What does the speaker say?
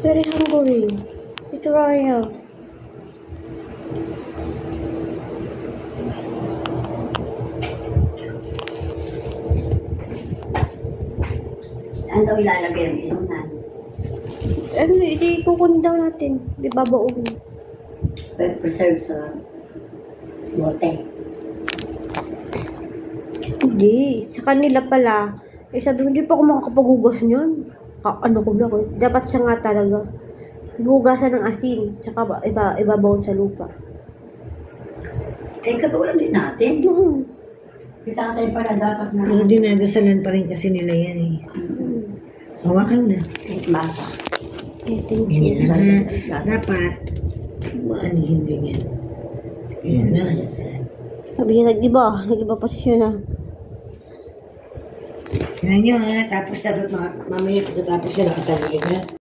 Very hungry. It's Raya. Saan daw ilalagay ang inunan? Ano, kukunin daw natin. Di babaon. Preserve sa bote. Hindi. Sa kanila pala. Eh sabi ko, hindi pa ako makakapaghugas niyan. Ano ko na ko. Dapat siya nga talaga. Hugasan ng asin. Tsaka ibabaon sa lupa. Eh, katulad din natin. Yung. Si tatay pala dapat na. Pero dinadasalan pa rin kasi nila yan eh. Hawakan na. Kahit bata. Ganyan na. Dapat, maanihin ganyan. Ganyan na. Sabi niya, nag-iba pa siya na. Ganyan nyo ha. Tapos dapat mamaya pagkatapos siya nakataligid na.